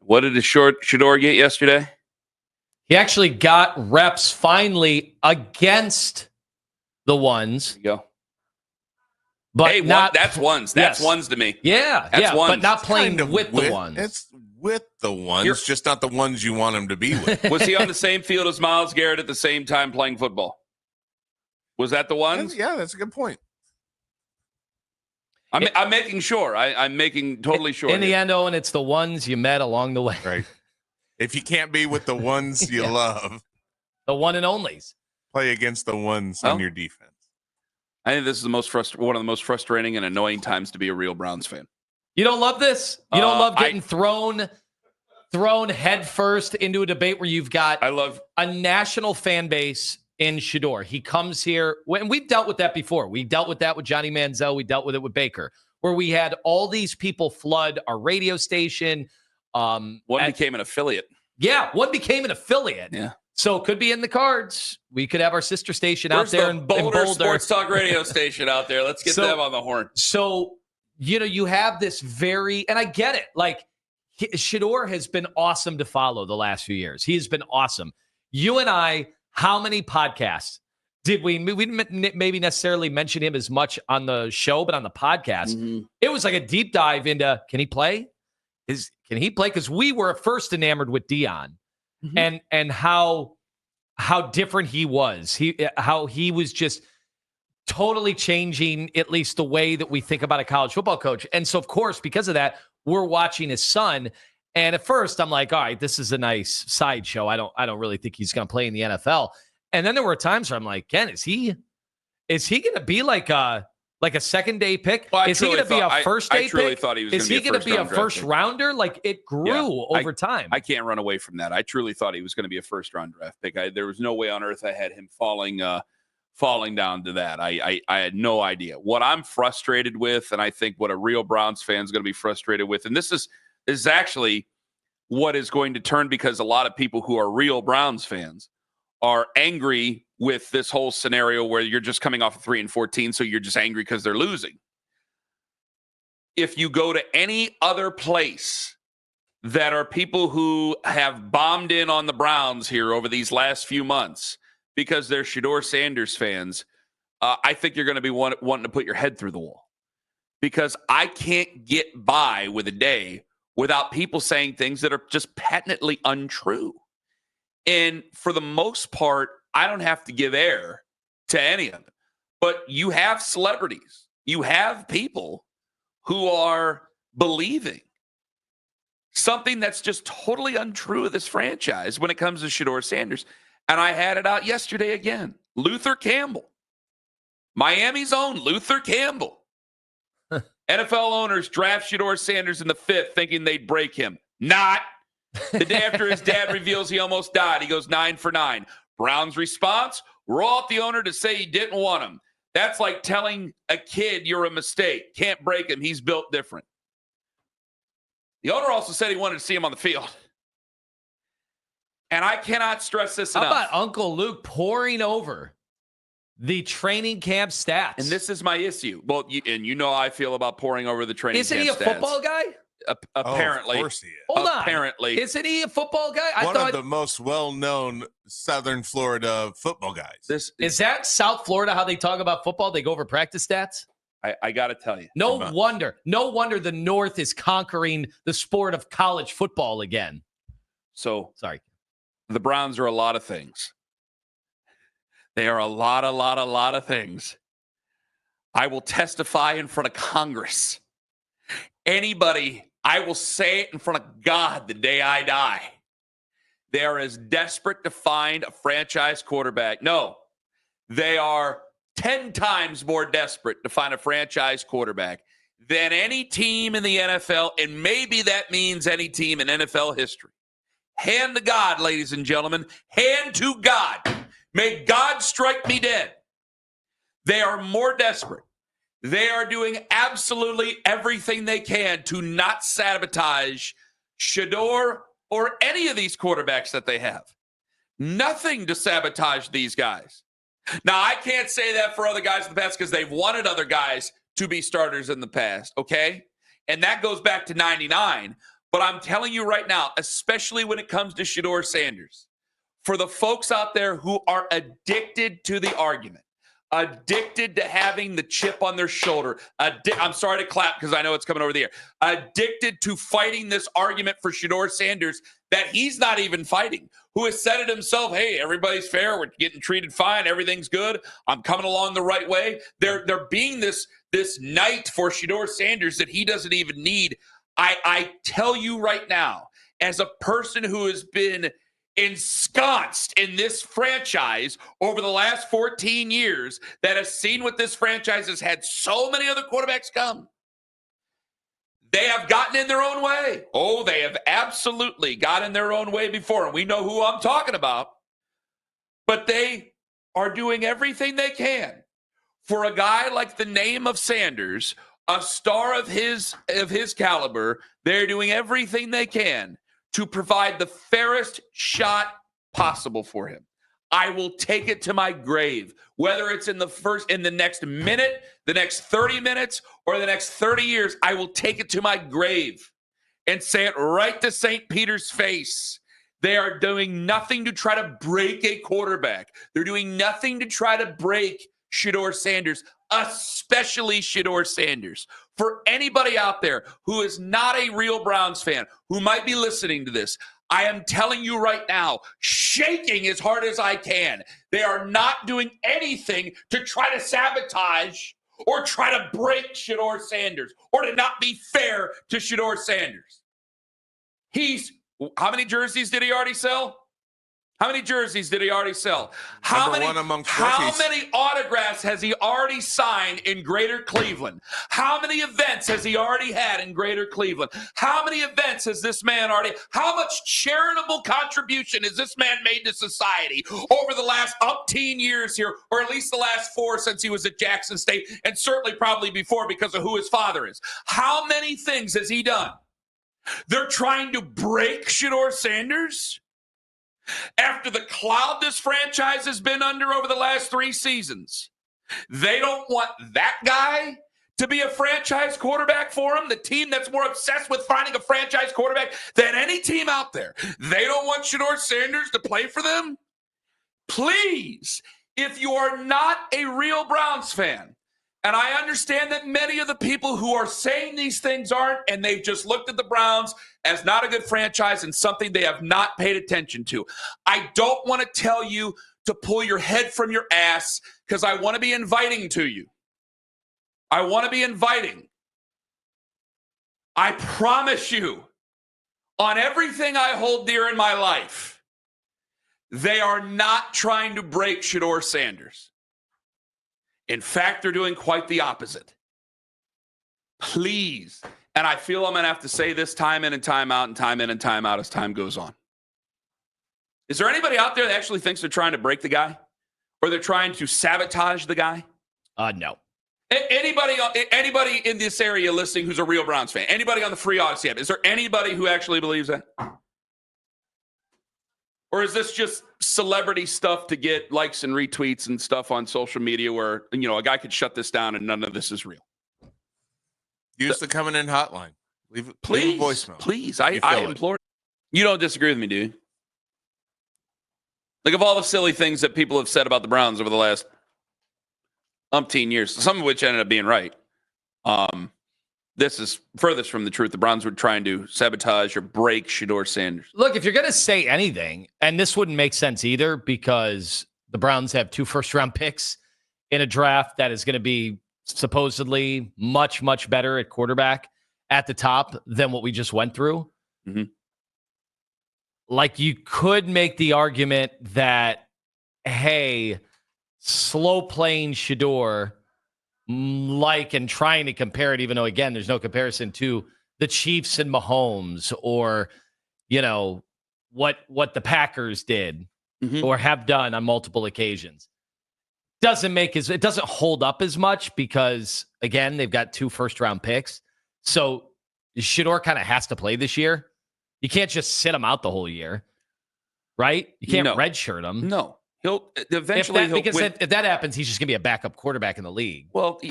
What did Shador get yesterday? He actually got reps finally against the ones. There you go. But hey, not that's ones. That's ones to me. Yeah, that's ones. But not playing with the ones. It's with the ones, just not the ones you want him to be with. Was he on the same field as Myles Garrett at the same time playing football? Was that the ones? Yeah, that's a good point. I'm making sure. I'm making totally sure. In the end, Owen, it's the ones you met along the way. Right. If you can't be with the ones you love, the one and onlys, play against the ones on your defense. I think this is the most one of the most frustrating and annoying times to be a real Browns fan. You don't love this? You don't love getting thrown head first into a debate where you've got a national fan base in Shedeur. He comes here, and we've dealt with that before. We dealt with that with Johnny Manziel. We dealt with it with Baker, where we had all these people flood our radio station. One became an affiliate. Yeah, one became an affiliate. Yeah. So it could be in the cards. We could have our sister station out there in Boulder Boulder. Sports Talk radio station out there. Let's get them on the horn. So, you have this and I get it. Like, Shedeur has been awesome to follow the last few years. He has been awesome. You and I, how many podcasts did we didn't maybe necessarily mention him as much on the show, but on the podcast, it was like a deep dive into, can he play? Can he play? Because we were first enamored with Dion and how different he was. How he was just totally changing at least the way that we think about a college football coach. And so, of course, because of that, we're watching his son. And at first, I'm like, all right, this is a nice sideshow. I don't really think he's going to play in the NFL. And then there were times where I'm like, Ken, is he going to be like a second day pick? Well, is he going to be a first day pick? I truly thought he was going to be a first Is he going to be a first rounder? Like, it grew over time. I can't run away from that. I truly thought he was going to be a first round draft pick. There was no way on earth I had him falling down to that. I had no idea. What I'm frustrated with, and I think what a real Browns fan is going to be frustrated with, and this is actually what is going to turn, because a lot of people who are real Browns fans are angry with this whole scenario where you're just coming off of 3-14, so you're just angry because they're losing. If you go to any other place that are people who have bombed in on the Browns here over these last few months because they're Shedeur Sanders fans, I think you're going to be wanting to put your head through the wall, because I can't get by with a day without people saying things that are just patently untrue. And for the most part, I don't have to give air to any of it. But you have celebrities, you have people who are believing something that's just totally untrue of this franchise when it comes to Shedeur Sanders. And I had it out yesterday again. Luther Campbell, Miami's own Luther Campbell. NFL owners draft Shedeur Sanders in the 5th thinking they'd break him. Not. The day after his dad reveals he almost died, he goes 9 for 9. Brown's response, we're all at the owner to say he didn't want him. That's like telling a kid you're a mistake. Can't break him. He's built different. The owner also said he wanted to see him on the field. And I cannot stress this enough. How about Uncle Luke pouring over the training camp stats? And this is my issue. Well, you know how I feel about pouring over the training camp stats. Isn't he a football guy? Apparently. Of course he is. Hold on. Apparently. Isn't he a football guy? One of the most well-known Southern Florida football guys. Is that South Florida, how they talk about football? They go over practice stats? I got to tell you. No wonder the North is conquering the sport of college football again. So, sorry. The Browns are a lot of things. They are a lot of things. I will testify in front of Congress. Anybody, I will say it in front of God the day I die. They are as desperate to find a franchise quarterback. No, they are 10 times more desperate to find a franchise quarterback than any team in the NFL, and maybe that means any team in NFL history. Hand to God, ladies and gentlemen. Hand to God. May God strike me dead. They are more desperate. They are doing absolutely everything they can to not sabotage Shador or any of these quarterbacks that they have. Nothing to sabotage these guys. Now, I can't say that for other guys in the past because they've wanted other guys to be starters in the past, okay? And that goes back to 99. But I'm telling you right now, especially when it comes to Shedeur Sanders, for the folks out there who are addicted to the argument, addicted to having the chip on their shoulder, I'm sorry to clap because I know it's coming over the air, addicted to fighting this argument for Shedeur Sanders that he's not even fighting, who has said it himself, hey, everybody's fair, we're getting treated fine, everything's good, I'm coming along the right way. They're being this knight for Shedeur Sanders that he doesn't even need. I tell you right now, as a person who has been ensconced in this franchise over the last 14 years, that has seen what this franchise has had so many other quarterbacks come, they have gotten in their own way. Oh, they have absolutely got in their own way before, and we know who I'm talking about. But they are doing everything they can for a guy like the name of Sanders, a star of his caliber. They're doing everything they can to provide the fairest shot possible for him. I will take it to my grave, whether it's in the next minute, the next 30 minutes, or the next 30 years. I will take it to my grave and say it right to St. Peter's face. They are doing nothing to try to break a quarterback. They're doing nothing to try to break Shedeur Sanders, especially Shedeur Sanders. For anybody out there who is not a real Browns fan, who might be listening to this, I am telling you right now, shaking as hard as I can, they are not doing anything to try to sabotage or try to break Shedeur Sanders or to not be fair to Shedeur Sanders. How many jerseys did he already sell? How many jerseys did he already sell? How many autographs has he already signed in Greater Cleveland? How many events has he already had in Greater Cleveland? How many events has this man already? How much charitable contribution has this man made to society over the last umpteen years here, or at least the last 4 since he was at Jackson State, and certainly probably before because of who his father is? How many things has he done? They're trying to break Shedeur Sanders? After the cloud this franchise has been under over the last 3 seasons, they don't want that guy to be a franchise quarterback for him, the team that's more obsessed with finding a franchise quarterback than any team out there. They don't want Shedeur Sanders to play for them? Please, if you are not a real Browns fan, and I understand that many of the people who are saying these things aren't, and they've just looked at the Browns as not a good franchise and something they have not paid attention to. I don't want to tell you to pull your head from your ass because I want to be inviting to you. I want to be inviting. I promise you, on everything I hold dear in my life, they are not trying to break Shedeur Sanders. In fact, they're doing quite the opposite. Please. And I feel I'm going to have to say this time in and time out and time in and time out as time goes on. Is there anybody out there that actually thinks they're trying to break the guy? Or they're trying to sabotage the guy? No. Anybody in this area listening who's a real Browns fan? Anybody on the free Odyssey app? Is there anybody who actually believes that? Or is this just celebrity stuff to get likes and retweets and stuff on social media where, a guy could shut this down and none of this is real? Use the coming in hotline. Leave a voicemail. Please. I implore you. You don't disagree with me, do you? Like, of all the silly things that people have said about the Browns over the last umpteen years, some of which ended up being right, this is furthest from the truth. The Browns were trying to sabotage or break Shedeur Sanders. Look, if you're going to say anything, and this wouldn't make sense either because the Browns have 2 first-round picks in a draft that is going to be supposedly much, much better at quarterback at the top than what we just went through. Mm-hmm. Like, you could make the argument that, hey, slow-playing Shedeur, and trying to compare it, even though, again, there's no comparison to the Chiefs and Mahomes or, what the Packers did or have done on multiple occasions. It doesn't hold up as much because, again, they've got 2 first-round picks. So Shedeur kind of has to play this year. You can't just sit him out the whole year, right? You can't redshirt him. No. He'll eventually if that happens, he's just going to be a backup quarterback in the league. Well,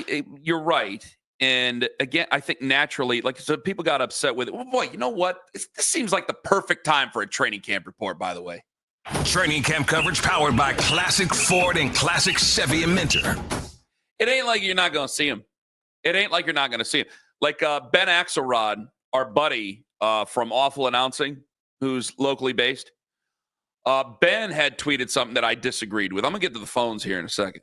you're right. And again, I think naturally, like, so people got upset with it. Well, boy, you know what? This seems like the perfect time for a training camp report, by the way. Training camp coverage powered by Classic Ford and Classic Chevy and Minter. It ain't like you're not going to see him. It ain't like you're not going to see him. Like Ben Axelrod, our buddy from Awful Announcing, who's locally based, Ben had tweeted something that I disagreed with. I'm going to get to the phones here in a second.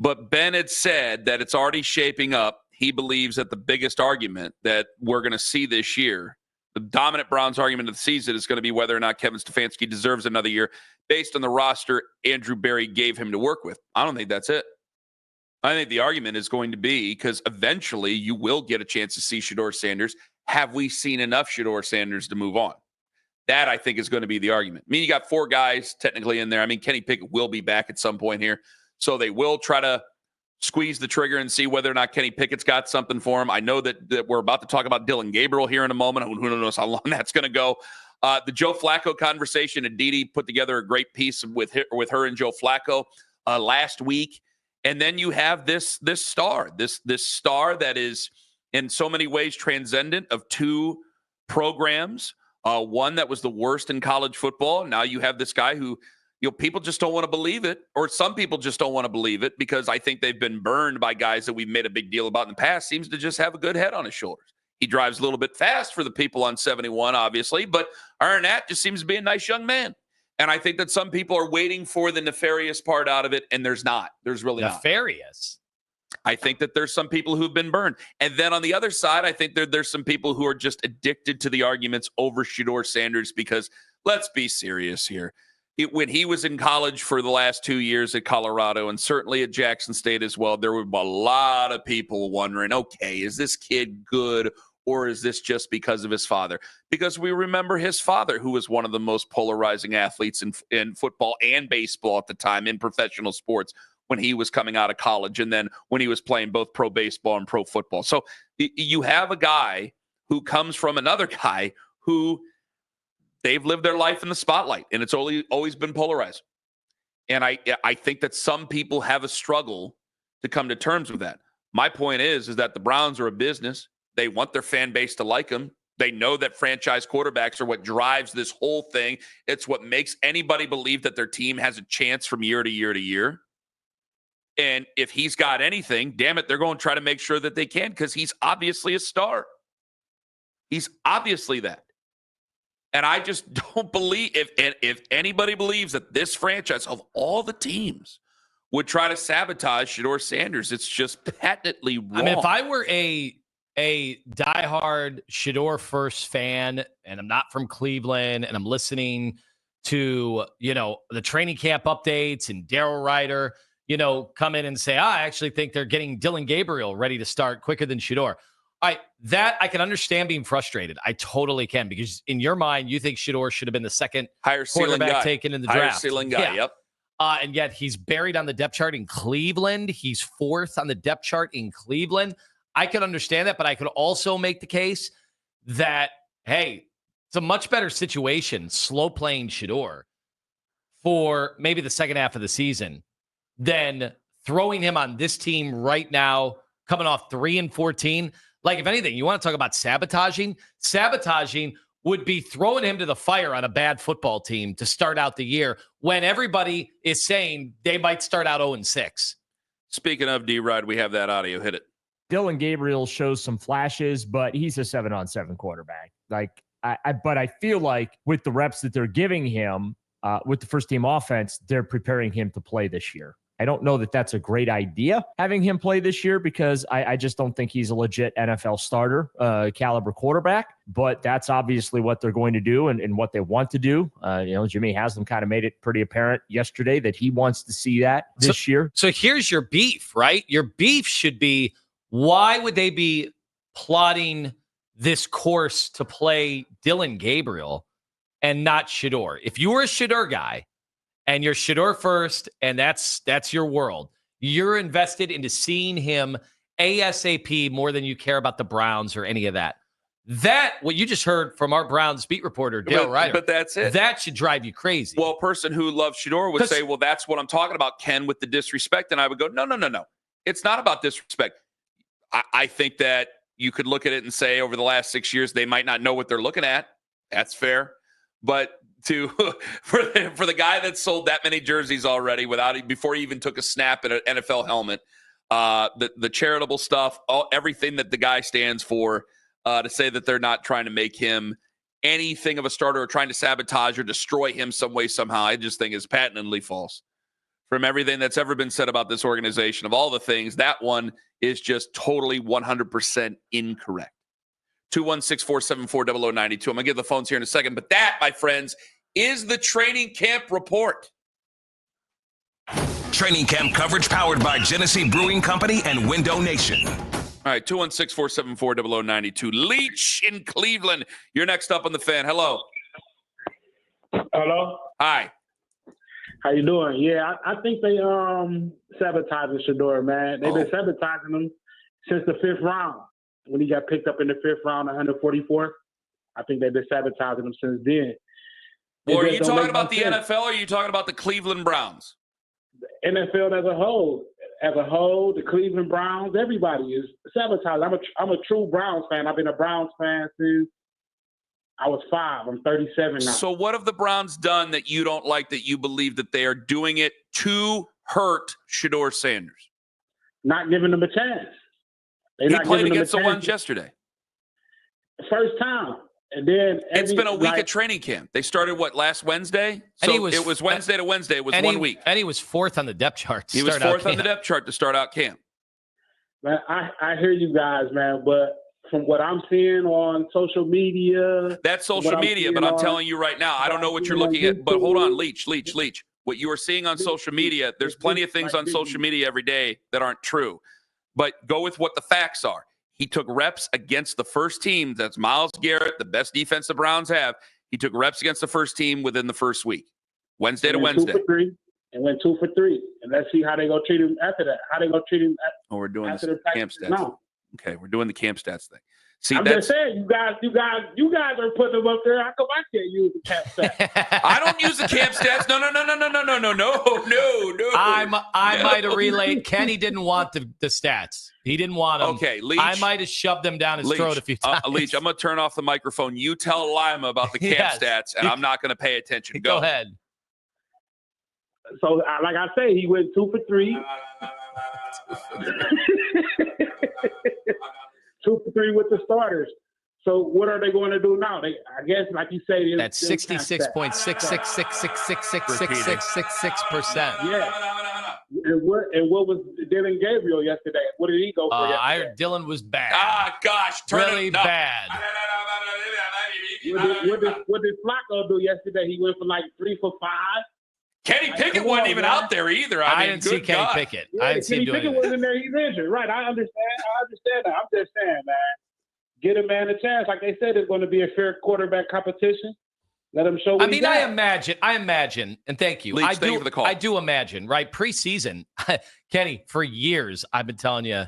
But Ben had said that it's already shaping up. He believes that the biggest argument that we're going to see this year, the dominant Browns argument of the season, is going to be whether or not Kevin Stefanski deserves another year based on the roster Andrew Berry gave him to work with. I don't think that's it. I think the argument is going to be, because eventually you will get a chance to see Shedeur Sanders. Have we seen enough Shedeur Sanders to move on? That, I think, is going to be the argument. I mean, you got 4 guys technically in there. I mean, Kenny Pickett will be back at some point here. So they will try to squeeze the trigger and see whether or not Kenny Pickett's got something for him. I know that we're about to talk about Dillon Gabriel here in a moment. Who knows how long that's going to go. The Joe Flacco conversation, Aditi put together a great piece with her and Joe Flacco last week. And then you have this star that is in so many ways transcendent of 2 programs. One that was the worst in college football. Now you have this guy who, people just don't want to believe it, or some people just don't want to believe it because I think they've been burned by guys that we've made a big deal about in the past. Seems to just have a good head on his shoulders. He drives a little bit fast for the people on 71, obviously, but other than that, just seems to be a nice young man. And I think that some people are waiting for the nefarious part out of it, and there's not. There's really nefarious. I think that there's some people who've been burned. And then on the other side, I think there's some people who are just addicted to the arguments over Shedeur Sanders because, let's be serious here. When he was in college for the last 2 years at Colorado and certainly at Jackson State as well, there were a lot of people wondering, okay, is this kid good or is this just because of his father? Because we remember his father, who was one of the most polarizing athletes in football and baseball at the time in professional sports when he was coming out of college and then when he was playing both pro baseball and pro football. So you have a guy who comes from another guy who they've lived their life in the spotlight, and it's always been polarized. And I think that some people have a struggle to come to terms with that. My point is that the Browns are a business. They want their fan base to like them. They know that franchise quarterbacks are what drives this whole thing. It's what makes anybody believe that their team has a chance from year to year to year. And if he's got anything, damn it, they're going to try to make sure that they can because he's obviously a star. He's obviously that. And I just don't believe if anybody believes that this franchise of all the teams would try to sabotage Shedeur Sanders, it's just patently wrong. I mean, if I were a diehard Shedeur first fan and I'm not from Cleveland and I'm listening to, the training camp updates and Daryl Ryder, come in and say, I actually think they're getting Dillon Gabriel ready to start quicker than Shedeur. That I can understand being frustrated. I totally can, because in your mind, you think Shedeur should have been the second higher quarterback taken in the draft. Higher ceiling guy, yep. And yet he's buried on the depth chart in Cleveland. He's 4th on the depth chart in Cleveland. I could understand that, but I could also make the case that, hey, it's a much better situation, slow playing Shedeur for maybe the second half of the season than throwing him on this team right now, coming off 3-14. Like, if anything, you want to talk about sabotaging? Sabotaging would be throwing him to the fire on a bad football team to start out the year when everybody is saying they might start out 0-6. Speaking of D-Rod, we have that audio. Hit it. Dillon Gabriel shows some flashes, but he's a 7-on-7 quarterback. But I feel like with the reps that they're giving him with the first team offense, they're preparing him to play this year. I don't know that that's a great idea, having him play this year, because I just don't think he's a legit NFL starter caliber quarterback. But that's obviously what they're going to do and what they want to do. Jimmy Haslam kind of made it pretty apparent yesterday that he wants to see that this year. So here's your beef, right? Your beef should be, why would they be plotting this course to play Dillon Gabriel and not Shedeur? If you were a Shedeur guy, and you're Shedeur first, and that's your world, you're invested into seeing him ASAP more than you care about the Browns or any of that. That, what you just heard from our Browns beat reporter, Dale Ryder. But that's it. That should drive you crazy. Well, a person who loves Shedeur would say, well, that's what I'm talking about, Ken, with the disrespect. And I would go, no. It's not about disrespect. I think that you could look at it and say over the last 6 years, they might not know what they're looking at. That's fair. But for the guy that sold that many jerseys already before he even took a snap at an NFL helmet, the charitable stuff, everything that the guy stands for, to say that they're not trying to make him anything of a starter or trying to sabotage or destroy him some way, somehow, I just think is patently false. From everything that's ever been said about this organization, of all the things, that one is just totally 100% incorrect. 216-474-0092. I'm going to give the phones here in a second. But that, my friends, is the training camp report. Training camp coverage powered by Genesee Brewing Company and Window Nation. All right, 216-474-0092. Leach in Cleveland. You're next up on the Fan. Hello. Hello. Hi. How you doing? Yeah, I think they sabotaging Shedeur, man. They've been sabotaging him since the 5th round. When he got picked up in the 5th round, 144th. I think they've been sabotaging him since then. Well, are you talking about the NFL or are you talking about the Cleveland Browns? The NFL as a whole. As a whole, the Cleveland Browns, everybody is sabotaged. I'm a true Browns fan. I've been a Browns fan since I was 5. I'm 37 now. So what have the Browns done that you don't like, that you believe that they are doing it to hurt Shedeur Sanders? Not giving them a chance. He played against the ones yesterday. First time. And then it's been a week of training camp. They started, last Wednesday? So it was Wednesday to Wednesday. It was 1 week. And he was 4th on the depth chart. He was 4th on the depth chart to start out camp. Man, I hear you guys, man, but from what I'm seeing on social media. That's social media, but I'm telling you right now, I don't know what you're looking at. But hold on, Leach. What you are seeing on social media, there's plenty of things on social media every day that aren't true. But go with what the facts are. He took reps against the first team. That's Myles Garrett, the best defense the Browns have. He took reps against the first team within the first week, Wednesday to Wednesday. 2 for 3, and went 2 for 3. And let's see how they go treat him after that. How they go treat him we're doing after this the camp stats. No. Okay, we're doing the camp stats thing. See, I'm just saying, you guys are putting them up there. How come I can't use the camp stats? I don't use the camp stats. No. I might have relayed. Kenny didn't want the stats. He didn't want them. Okay, Leach. I might have shoved them down his throat a few times. Leach, I'm going to turn off the microphone. You tell Lima about the camp stats, and I'm not going to pay attention. Go ahead. So, like I say, he went 2 for 3. 2 for 3 with the starters. So what are they going to do now? I guess, like you say, that's 66.66666666%. Yeah. And what was Dillon Gabriel yesterday? What did he go for yesterday? I heard Dillon was bad. Gosh, really bad. What did Flacco do yesterday? He went for 3 for 5. Kenny Pickett wasn't even out there either. I didn't see Kenny Pickett. Yeah, I didn't see him doing Pickett wasn't there. He's injured. Right. I understand that. I'm just saying, man. Get a man a chance. Like they said, it's going to be a fair quarterback competition. Let him show what he got. I imagine, and thank you. Leach, thank you for the call. I do imagine, right? Preseason, Kenny, for years, I've been telling you,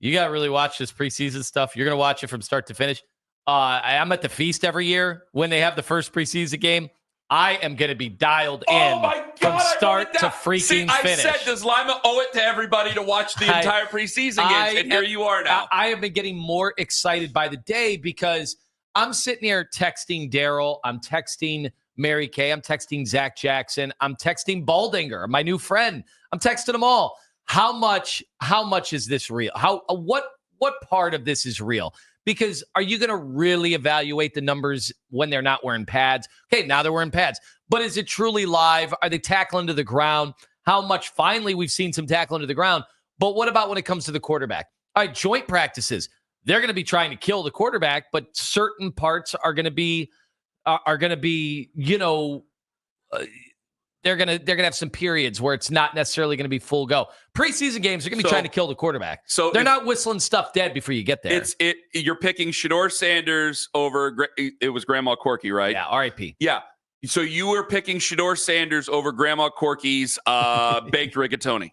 you got to really watch this preseason stuff. You're going to watch it from start to finish. I'm at the feast every year when they have the first preseason game. I am going to be dialed in from start to freaking finish. I said, does Lima owe it to everybody to watch the entire preseason games? And here you are now. I have been getting more excited by the day because I'm sitting here texting Daryl. I'm texting Mary Kay. I'm texting Zach Jackson. I'm texting Baldinger, my new friend. I'm texting them all. How much is this real? What part of this is real? Because are you going to really evaluate the numbers when they're not wearing pads? Okay, now they're wearing pads. But is it truly live? Are they tackling to the ground? How much? Finally, we've seen some tackling to the ground. But what about when it comes to the quarterback? All right, joint practices. They're going to be trying to kill the quarterback, but certain parts are going to be, they're gonna have some periods where it's not necessarily going to be full go. Preseason games are going to be trying to kill the quarterback. So they're not whistling stuff dead before you get there. You're picking Shedeur Sanders over. It was Grandma Corky, right? Yeah, R.I.P. Yeah. So you were picking Shedeur Sanders over Grandma Corky's baked rigatoni.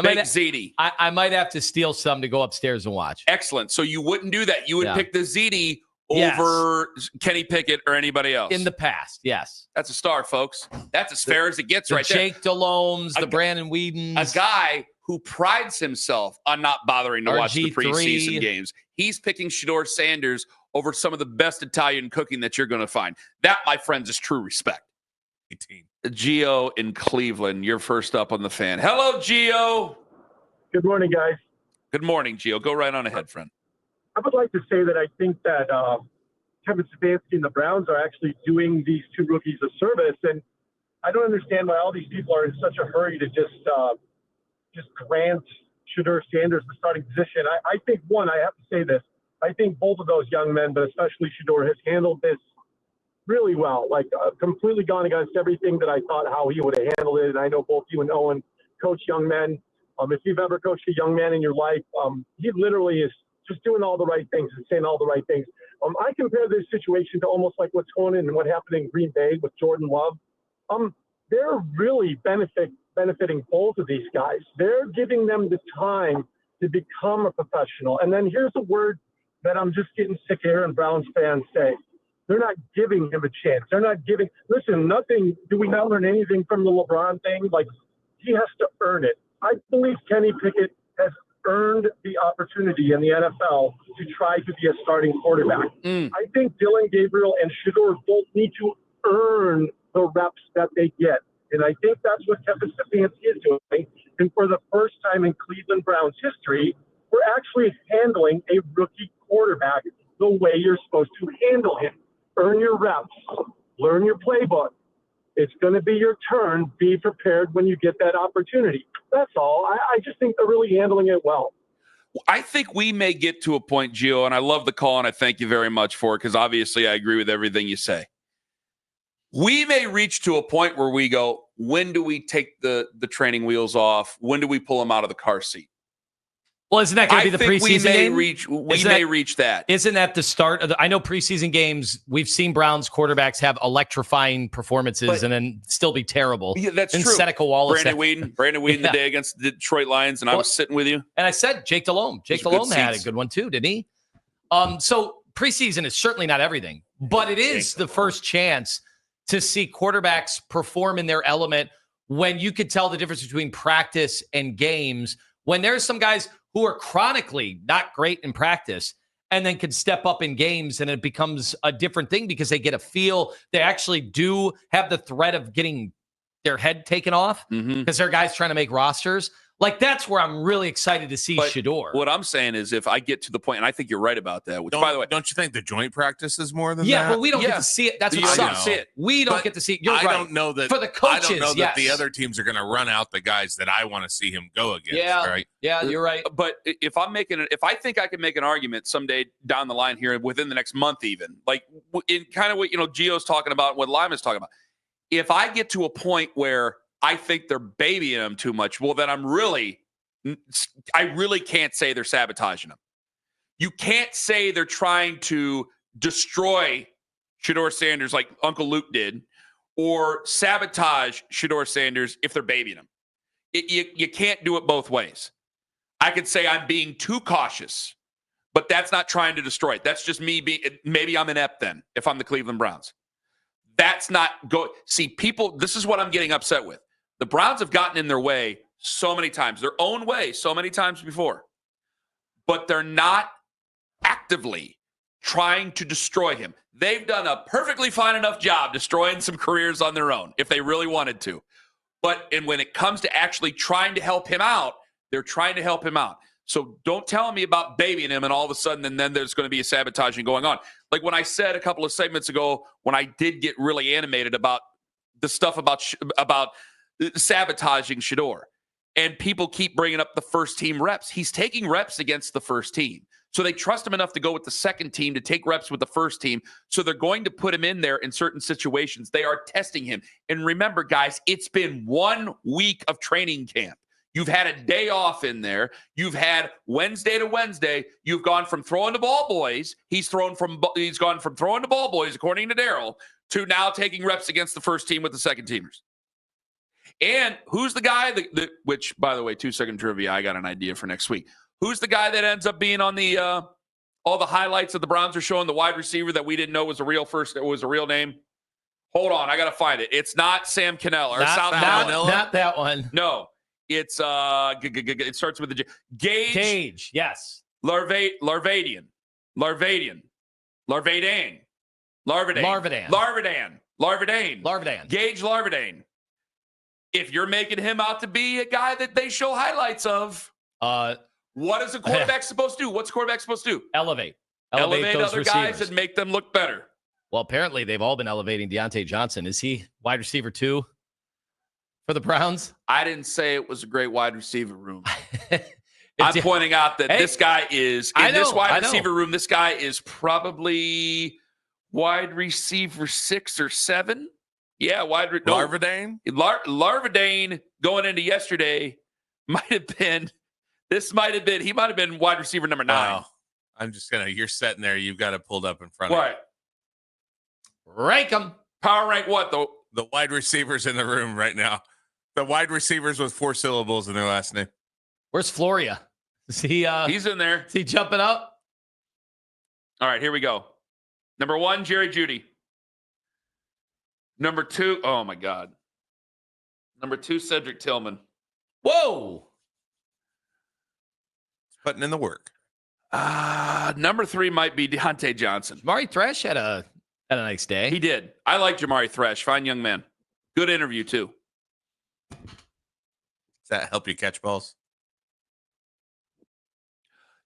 Baked ziti. I might have to steal some to go upstairs and watch. Excellent. So you wouldn't do that. You would pick the ziti over Kenny Pickett or anybody else. In the past, yes. That's a star, folks. That's as fair as it gets right there. Jake Delhomes, the Brandon Whedons. A guy who prides himself on not bothering to watch the RG3. preseason games. He's picking Shedeur Sanders over some of the best Italian cooking that you're going to find. That, my friends, is true respect. 18. Gio in Cleveland, you're first up on the Fan. Hello, Gio. Good morning, guys. Good morning, Gio. Go right on ahead, friend. I would like to say that I think that Kevin Stefanski and the Browns are actually doing these two rookies a service, and I don't understand why all these people are in such a hurry to just grant Shedeur Sanders the starting position. I think, one, I have to say this, I think both of those young men, but especially Shedeur, has handled this really well, completely gone against everything that I thought how he would have handled it. And I know both you and Owen coach young men. If you've ever coached a young man in your life, he literally is just doing all the right things and saying all the right things. I compare this situation to almost like what's going on and what happened in Green Bay with Jordan Love. They're really benefiting both of these guys. They're giving them the time to become a professional. And then here's a word that I'm just getting sick of hearing Browns fans say. They're not giving him a chance. They're not giving – listen, nothing – do we not learn anything from the LeBron thing? Like, he has to earn it. I believe Kenny Pickett has earned the opportunity in the NFL to try to be a starting quarterback. I think Dillon Gabriel and Shador both need to earn the reps that they get. And I think that's what Kevin Stefanski is doing. And for the first time in Cleveland Browns history, we're actually handling a rookie quarterback the way you're supposed to handle him. Earn your reps. Learn your playbook. It's going to be your turn. Be prepared when you get that opportunity. That's all. I just think they're really handling it well. I think we may get to a point, Gio, and I love the call, and I thank you very much for it, because obviously I agree with everything you say. We may reach to a point where we go, when do we take the training wheels off? When do we pull them out of the car seat? Well, isn't that going to be the preseason game? We may reach that. Isn't that the start of I know preseason games, we've seen Browns quarterbacks have electrifying performances and then still be terrible. Yeah, that's and true. Seneca Wallace. Brandon Whedon the day against the Detroit Lions, and I was sitting with you. And I said Jake Delhomme. Jake Delhomme had a good one too, didn't he? So preseason is certainly not everything, but it is the first chance to see quarterbacks perform in their element when you could tell the difference between practice and games, when there's some guys who are chronically not great in practice and then can step up in games, and it becomes a different thing because they get a feel. They actually do have the threat of getting their head taken off because they're guys trying to make rosters. Like, that's where I'm really excited to see Shedeur. What I'm saying is, if I get to the point, and I think you're right about that, which, by the way, don't you think the joint practice is more than that? Yeah, but we don't get to see it. That's what sucks. We don't get to see it. You're right. I don't know that for the coaches. I don't know that the other teams are going to run out the guys that I want to see him go against. Yeah, right? Yeah, you're right. But if I think I can make an argument someday down the line here, within the next month, even like in kind of what Gio's talking about, what Lyman's talking about. If I get to a point where I think they're babying him too much, well, then I really can't say they're sabotaging him. You can't say they're trying to destroy Shedeur Sanders like Uncle Luke did, or sabotage Shedeur Sanders if they're babying him. You can't do it both ways. I could say I'm being too cautious, but that's not trying to destroy it. That's just me being, maybe I'm inept then if I'm the Cleveland Browns. That's not see, people, this is what I'm getting upset with. The Browns have gotten in their way so many times, their own way so many times before, but they're not actively trying to destroy him. They've done a perfectly fine enough job destroying some careers on their own if they really wanted to. And when it comes to actually trying to help him out, they're trying to help him out. So don't tell me about babying him and all of a sudden and then there's going to be a sabotaging going on. Like when I said a couple of segments ago, when I did get really animated about the stuff about sabotaging Shador, and people keep bringing up the first team reps. He's taking reps against the first team. So they trust him enough to go with the second team to take reps with the first team. So they're going to put him in there in certain situations. They are testing him. And remember, guys, it's been 1 week of training camp. You've had a day off in there. You've had Wednesday to Wednesday. You've gone from throwing the ball boys. He's gone from throwing the ball boys, according to Daryl, to now taking reps against the first team with the second teamers. And who's the guy which, by the way, 2-second trivia, I got an idea for next week. Who's the guy that ends up being on the all the highlights that the Browns are showing, the wide receiver that we didn't know was a real name? Hold on, I got to find it. It's not Sam Cannell or not that one. No. It's it starts with the Gage. Gage, yes. Larvadian. Gage Larvadain. If you're making him out to be a guy that they show highlights of, what is a quarterback supposed to do? What's a quarterback supposed to do? Elevate Elevate those other receivers. guys and make them look better. Well, apparently they've all been elevating Deontay Johnson. Is he wide receiver 2 for the Browns? I didn't say it was a great wide receiver room. I'm pointing out that this guy is, in this wide receiver room, this guy is probably wide receiver 6 or 7. Yeah, Larvadain? Larvadain going into yesterday he might have been wide receiver number 9. Wow. I'm just you're sitting there. You've got it pulled up in front of you. What? Rank them. Power rank what, though? The wide receivers in the room right now. The wide receivers with 4 syllables in their last name. Where's Floria? Is he? He's in there. Is he jumping up? All right, here we go. Number 1, Jerry Jeudy. Number 2, oh my God. Number 2, Cedric Tillman. Whoa. Putting in the work. Number 3 might be Deontay Johnson. Jamari Thresh had a nice day. He did. I like Jamari Thresh. Fine young man. Good interview, too. Does that help you catch balls?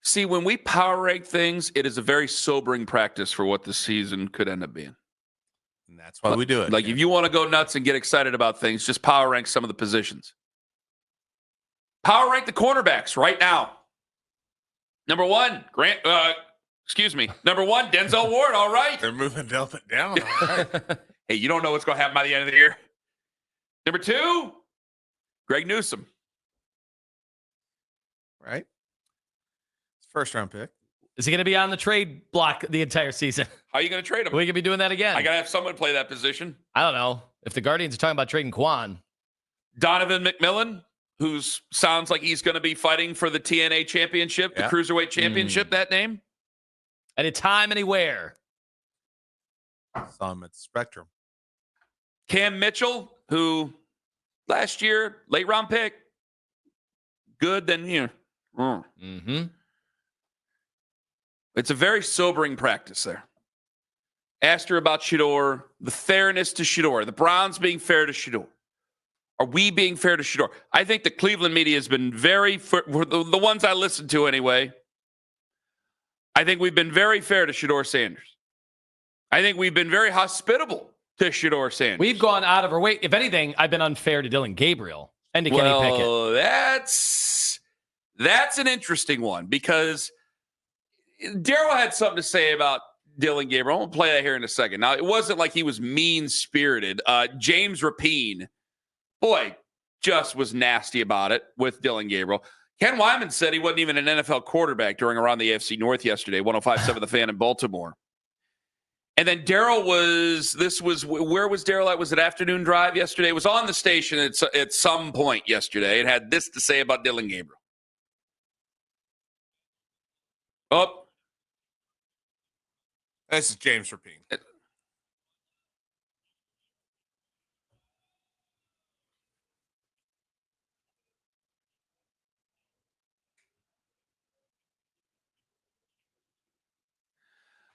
See, when we power rank things, it is a very sobering practice for what the season could end up being. And that's why we do it. Like, if you want to go nuts and get excited about things, just power rank some of the positions. Power rank the cornerbacks right now. Number 1, Number 1, Denzel Ward. All right. They're moving Delta down. All right. Hey, you don't know what's going to happen by the end of the year. Number 2, Greg Newsome. Right. First round pick. Is he going to be on the trade block the entire season? How are you going to trade him? Are we going to be doing that again? I got to have someone play that position. I don't know. If the Guardians are talking about trading Quan. Donovan McMillan, who sounds like he's going to be fighting for the TNA championship, the Cruiserweight championship, that name. At a time, anywhere. Saw him at the Spectrum. Cam Mitchell, who last year, late round pick. Good than here. Mm-hmm. It's a very sobering practice there. Asked her about Shador, the fairness to Shador, the Browns being fair to Shador. Are we being fair to Shador? I think the Cleveland media has been the ones I listen to anyway. I think we've been very fair to Shedeur Sanders. I think we've been very hospitable to Shedeur Sanders. We've gone out of our way. If anything, I've been unfair to Dillon Gabriel and to Kenny Pickett. That's an interesting one because Daryl had something to say about Dillon Gabriel. I'm going to play that here in a second. Now, it wasn't like he was mean-spirited. James Rapine, boy, just was nasty about it with Dillon Gabriel. Ken Wyman said he wasn't even an NFL quarterback during Around the AFC North yesterday, 105.7 The Fan in Baltimore. And then Daryl where was Daryl at? Was it afternoon drive yesterday? It was on the station at some point yesterday. It had this to say about Dillon Gabriel. Oh. This is James Rapine.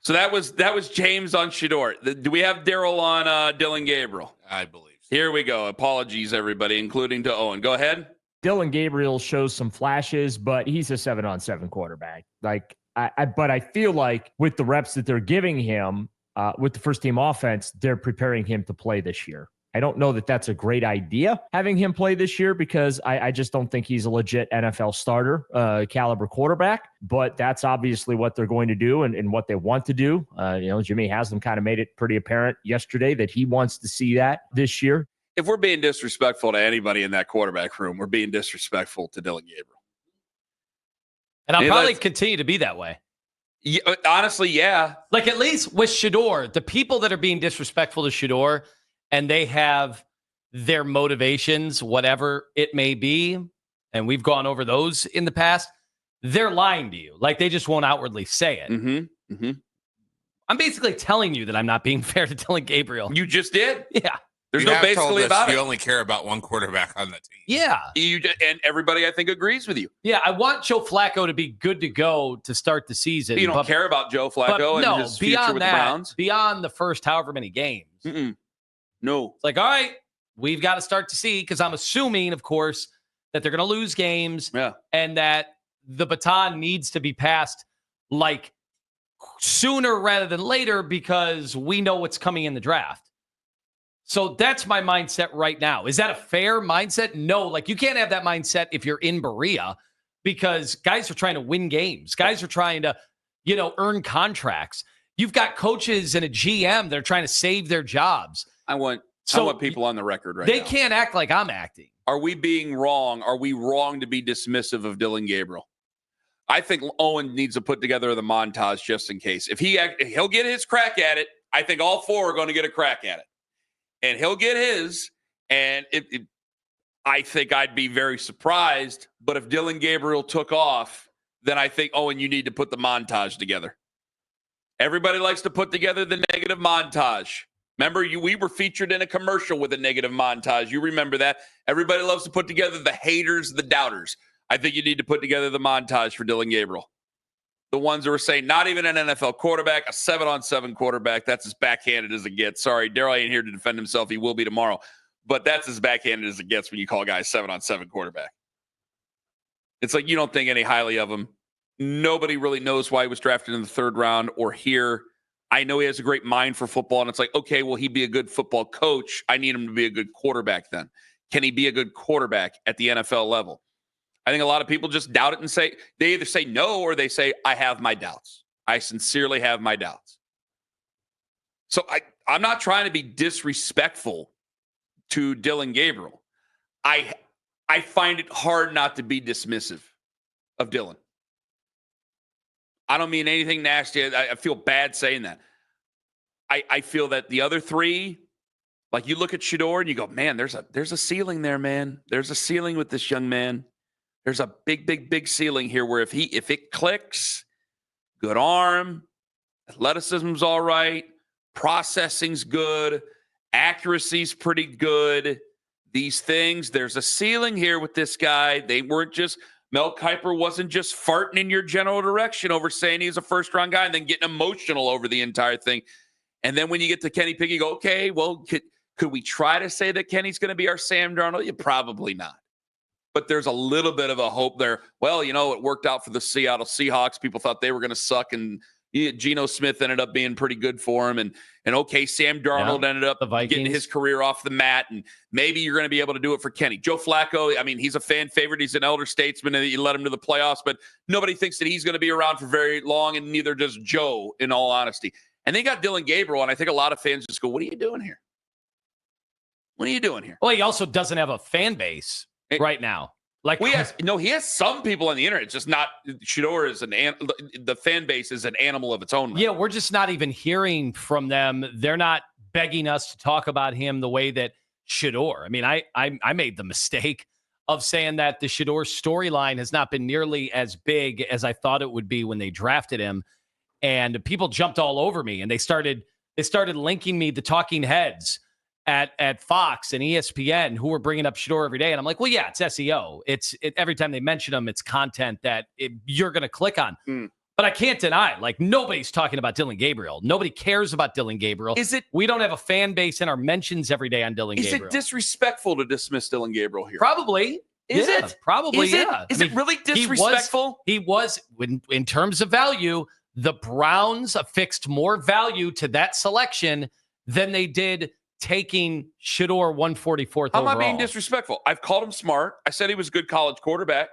So that was James on Shedeur. Do we have Daryl on Dillon Gabriel? I believe so. Here we go. Apologies, everybody, including to Owen. Go ahead. Dillon Gabriel shows some flashes, but he's a 7-on-7 quarterback. But I feel like with the reps that they're giving him, with the first team offense, they're preparing him to play this year. I don't know that that's a great idea, having him play this year, because I just don't think he's a legit NFL starter caliber quarterback. But that's obviously what they're going to do and what they want to do. Jimmy Haslam kind of made it pretty apparent yesterday that he wants to see that this year. If we're being disrespectful to anybody in that quarterback room, we're being disrespectful to Dillon Gabriel. And I'll probably continue to be that way. Yeah, honestly, yeah. Like, at least with Shador, the people that are being disrespectful to Shador, and they have their motivations, whatever it may be, and we've gone over those in the past, they're lying to you. Like, they just won't outwardly say it. Mm-hmm. Mm-hmm. I'm basically telling you that I'm not being fair to Dillon Gabriel. You just did? Yeah. There's You no have told basically us about you it. only care about one quarterback on the team. Yeah. And everybody, I think, agrees with you. Yeah, I want Joe Flacco to be good to go to start the season. You don't care about Joe Flacco and his future with the Browns? Beyond the first however many games. Mm-mm. No. It's like, all right, we've got to start to see, because I'm assuming, of course, that they're going to lose games and that the baton needs to be passed like sooner rather than later because we know what's coming in the draft. So that's my mindset right now. Is that a fair mindset? No. Like, you can't have that mindset if you're in Berea, because guys are trying to win games. Guys are trying to, earn contracts. You've got coaches and a GM that are trying to save their jobs. I want people on the record right now. They can't act like I'm acting. Are we being wrong? Are we wrong to be dismissive of Dillon Gabriel? I think Owen needs to put together the montage just in case. If he'll get his crack at it, I think all four are going to get a crack at it. And he'll get his, and I think I'd be very surprised. But if Dillon Gabriel took off, then I think, Owen, you need to put the montage together. Everybody likes to put together the negative montage. Remember, we were featured in a commercial with a negative montage. You remember that? Everybody loves to put together the haters, the doubters. I think you need to put together the montage for Dillon Gabriel. The ones that were saying, not even an NFL quarterback, a 7-on-7 quarterback. That's as backhanded as it gets. Sorry, Daryl ain't here to defend himself. He will be tomorrow. But that's as backhanded as it gets when you call guys 7-on-7 quarterback. It's like you don't think any highly of him. Nobody really knows why he was drafted in the third round or here. I know he has a great mind for football, and it's like, okay, will he be a good football coach? I need him to be a good quarterback then. Can he be a good quarterback at the NFL level? I think a lot of people just doubt it and they either say no or they say, I have my doubts. I sincerely have my doubts. So I'm not trying to be disrespectful to Dillon Gabriel. I find it hard not to be dismissive of Dillon. I don't mean anything nasty. I feel bad saying that. I feel that the other three, like you look at Shedeur and you go, man, there's a ceiling there, man. There's a ceiling with this young man. There's a big, big, big ceiling here where if it clicks, good arm, athleticism's all right, processing's good, accuracy's pretty good. These things, there's a ceiling here with this guy. They weren't just, Mel Kiper wasn't just farting in your general direction over saying he's a first-round guy and then getting emotional over the entire thing. And then when you get to Kenny Pickett, you go, okay, well, could we try to say that Kenny's going to be our Sam Darnold? Yeah, probably not. But there's a little bit of a hope there. Well, it worked out for the Seattle Seahawks. People thought they were going to suck, and Geno Smith ended up being pretty good for him. And okay, Sam Darnold ended up getting his career off the mat, and maybe you're going to be able to do it for Kenny. Joe Flacco, I mean, he's a fan favorite. He's an elder statesman, and you let him to the playoffs, but nobody thinks that he's going to be around for very long, and neither does Joe, in all honesty. And they got Dillon Gabriel, and I think a lot of fans just go, what are you doing here? What are you doing here? Well, he also doesn't have a fan base right now. Like he has some people on the internet. It's just not Shedeur is the fan base is an animal of its own. Right? Yeah, we're just not even hearing from them. They're not begging us to talk about him the way that Shedeur. I mean, I made the mistake of saying that the Shedeur storyline has not been nearly as big as I thought it would be when they drafted him, and people jumped all over me and they started linking me the talking heads at Fox and ESPN who were bringing up Shedeur every day. And I'm like, well, yeah, it's SEO. Every time they mention him, it's content that you're going to click on. But I can't deny, like, nobody's talking about Dillon Gabriel. Nobody cares about Dillon Gabriel. We don't have a fan base in our mentions every day on Dillon Gabriel. Is it disrespectful to dismiss Dillon Gabriel here? Probably. Is it? Probably, yeah. Is it really disrespectful? He was in terms of value, the Browns affixed more value to that selection than they did taking Shedeur 144th How overall. am I being disrespectful? I've called him smart. I said he was a good college quarterback.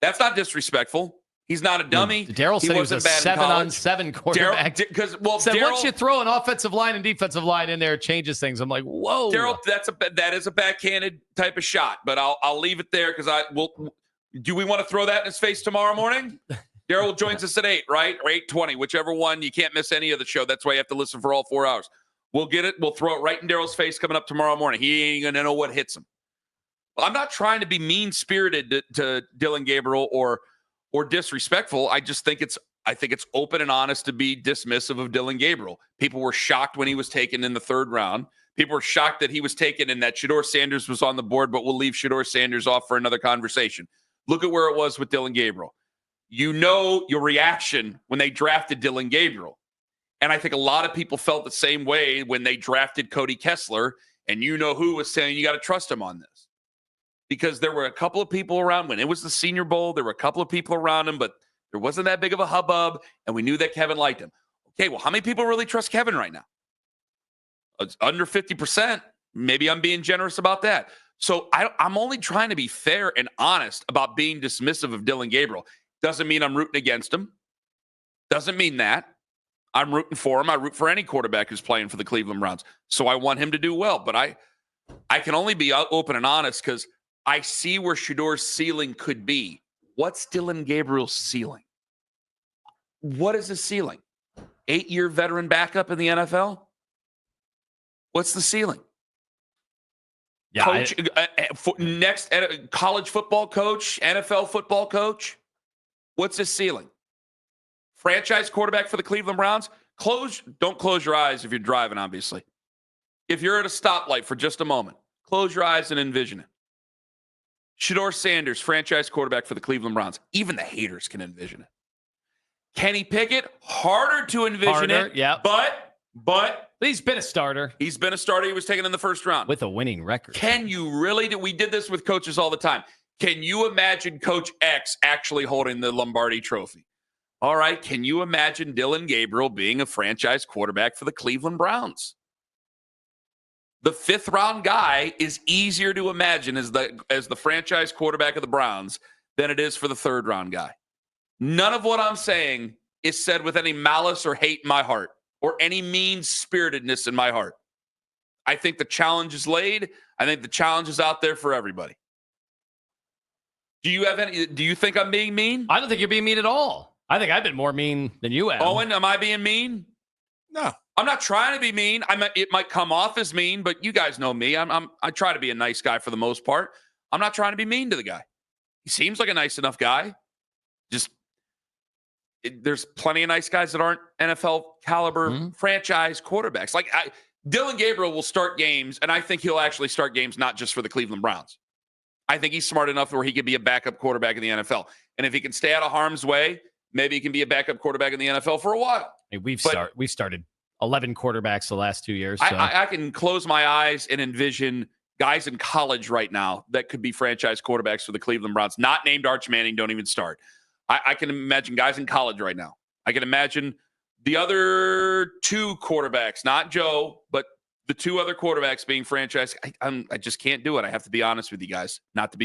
That's not disrespectful. He's not a dummy. Daryl said he was a 7-on-7 quarterback. Daryl, once you throw an offensive line and defensive line in there, it changes things. I'm like, whoa. Daryl, that is a backhanded type of shot, but I'll leave it there because do we want to throw that in his face tomorrow morning? Daryl joins us at 8, right? Or 8:20, whichever one. You can't miss any of the show. That's why you have to listen for all 4 hours. We'll get it. We'll throw it right in Daryl's face coming up tomorrow morning. He ain't going to know what hits him. I'm not trying to be mean-spirited to Dillon Gabriel or disrespectful. I just think it's I think it's open and honest to be dismissive of Dillon Gabriel. People were shocked when he was taken in the 3rd round. People were shocked that he was taken and that Shedeur Sanders was on the board, but we'll leave Shedeur Sanders off for another conversation. Look at where it was with Dillon Gabriel. You know your reaction when they drafted Dillon Gabriel. And I think a lot of people felt the same way when they drafted Cody Kessler, and you know who was saying you got to trust him on this. Because there were a couple of people around when it was the Senior Bowl, there were a couple of people around him, but there wasn't that big of a hubbub, and we knew that Kevin liked him. Okay, well, how many people really trust Kevin right now? It's under 50%. Maybe I'm being generous about that. So I'm only trying to be fair and honest about being dismissive of Dillon Gabriel. Doesn't mean I'm rooting against him. Doesn't mean that. I'm rooting for him. I root for any quarterback who's playing for the Cleveland Browns. So I want him to do well. But I can only be open and honest because I see where Shedor's ceiling could be. What's Dillon Gabriel's ceiling? What is his ceiling? 8-year veteran backup in the NFL? What's the ceiling? Yeah, coach, next college football coach, NFL football coach. What's his ceiling? Franchise quarterback for the Cleveland Browns? Don't close your eyes if you're driving, obviously. If you're at a stoplight for just a moment, close your eyes and envision it. Shedeur Sanders, franchise quarterback for the Cleveland Browns. Even the haters can envision it. Kenny Pickett, harder to envision it. Yeah. But he's been a starter. He's been a starter. He was taken in the 1st round. With a winning record. Can you really we did this with coaches all the time. Can you imagine Coach X actually holding the Lombardi trophy? All right. Can you imagine Dillon Gabriel being a franchise quarterback for the Cleveland Browns? The 5th round guy is easier to imagine as the franchise quarterback of the Browns than it is for the 3rd round guy. None of what I'm saying is said with any malice or hate in my heart or any mean-spiritedness in my heart. I think the challenge is laid. I think the challenge is out there for everybody. Do you think I'm being mean? I don't think you're being mean at all. I think I've been more mean than you have. Owen, am I being mean? No. I'm not trying to be mean. It might come off as mean, but you guys know me. I try to be a nice guy for the most part. I'm not trying to be mean to the guy. He seems like a nice enough guy. There's plenty of nice guys that aren't NFL caliber franchise quarterbacks. Like Dillon Gabriel will start games, and I think he'll actually start games not just for the Cleveland Browns. I think he's smart enough where he could be a backup quarterback in the NFL. And if he can stay out of harm's way, maybe he can be a backup quarterback in the NFL for a while. Hey, we've started 11 quarterbacks the last 2 years. So. I can close my eyes and envision guys in college right now that could be franchise quarterbacks for the Cleveland Browns, not named Arch Manning, don't even start. I can imagine guys in college right now. I can imagine the other 2 quarterbacks, not Joe, but the 2 other quarterbacks being franchise. I just can't do it. I have to be honest with you guys, not to be